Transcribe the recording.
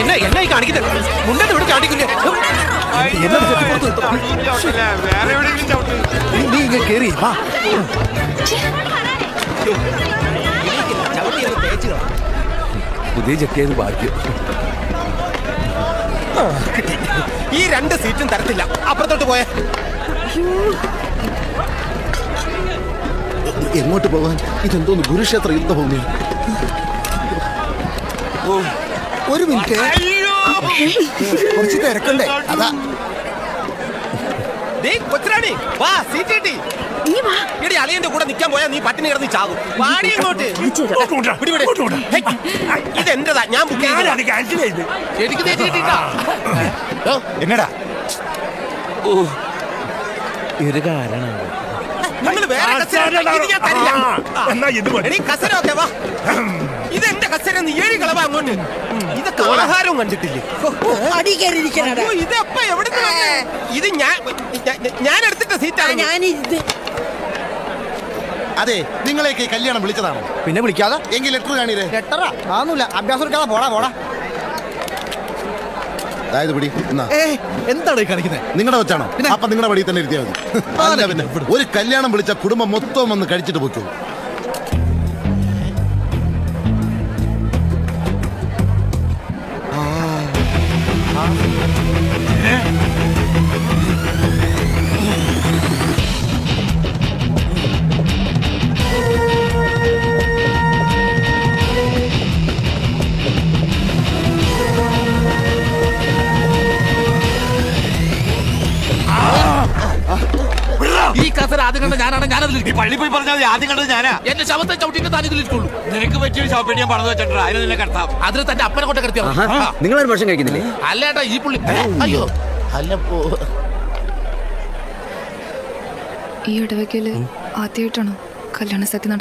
എന്നാ കാണിക്കുന്നത് മുന്നേ ഇവിടെ കാണിക്കില്ലേ? നീ ഇങ്ങനെ കേറി വാ. പുതിയ ചെക്കിയത് ഭാഗ്യം. ഈ 2 സീറ്റും തരത്തില്ല. അപ്പുറത്തോട്ട് പോയ എങ്ങോട്ട് പോകാൻ? ഇതെന്തോന്ന് കുരുക്ഷേത്ര യുദ്ധഭൂമി. ഒരു മിനിറ്റ്, കുറച്ച് തിരക്കണ്ടേ? അതാ കൊച്ചിരാണി വാ, സീറ്റ് കിട്ടി. എടി അളിയന്റെ കൂടെ നിൽക്കാൻ പോയാ നീ പട്ടിണി കിടന്ന് ചാകും. വാടി ഇങ്ങോട്ട്. ഇതെന്റെതാ, ഞാൻ ബുക്ക് ചെയ്തു. എനിക്ക് തെറ്റിട്ടാ. എന്നടാ ഒരു കാരണം നിങ്ങൾ വേറെ കസരൊക്കെ വാ. ഇതെന്റെ കസര, നീ 7 കളവാ അങ്ങോട്ട്. ഇതൊക്കെ ആഹാരവും കണ്ടിട്ടില്ലേ? ഇതെപ്പ എവിടെ ഇത്? ഞാൻ എടുത്തിട്ട സീറ്റാണ്. അതെ, നിങ്ങളേക്ക് കല്യാണം വിളിച്ചതാണോ? പിന്നെ വിളിക്കാതെ എങ്കിൽ ലെറ്റർ കാണിരേ. ലെറ്ററാ? ആന്നൂല്ല, അഭ്യാസം എടുക്കാതെ പോടാ പോടാ. അതായത് പിടി. എന്താണ് കാണിക്കുന്നത്? നിങ്ങളുടെ വെച്ചാണോ? അപ്പൊ നിങ്ങളുടെ വഴി തന്നെ ഇരുത്തിയാൽ മതി. പിന്നെ ഒരു കല്യാണം വിളിച്ച കുടുംബം മൊത്തം വന്ന് കഴിച്ചിട്ട് പോക്കൂ. ഈ കസര ആദ്യം കണ്ട ഞാനാണ്. ഞാനതിൽ പള്ളി പോയി പറഞ്ഞാൽ ആദ്യം കണ്ടത് ഞാനാ. എന്റെ ശവത്തെ ചവിട്ടിന്റെ താനിതിലിട്ടുള്ളൂ. നിനക്ക് പറ്റിയൊരു ശവപ്പെട്ടി ഞാൻ പറഞ്ഞു വെച്ചിട്ടുണ്ട്. അതിന് നിന്നെ കിടത്താം. അതിന് തന്റെ അപ്പനെ കൊണ്ട് കിടത്തിയാ. നിങ്ങളൊരു ഭക്ഷണം കഴിക്കുന്നില്ലേ? അല്ലേട്ടാ, ഈ പുള്ളി അയ്യോ അല്ലപ്പോ. ഈ ഇടവയ്ക്കല് ആദ്യമായിട്ടാണോ കല്യാണ സദ്യ നടക്കുന്നത്?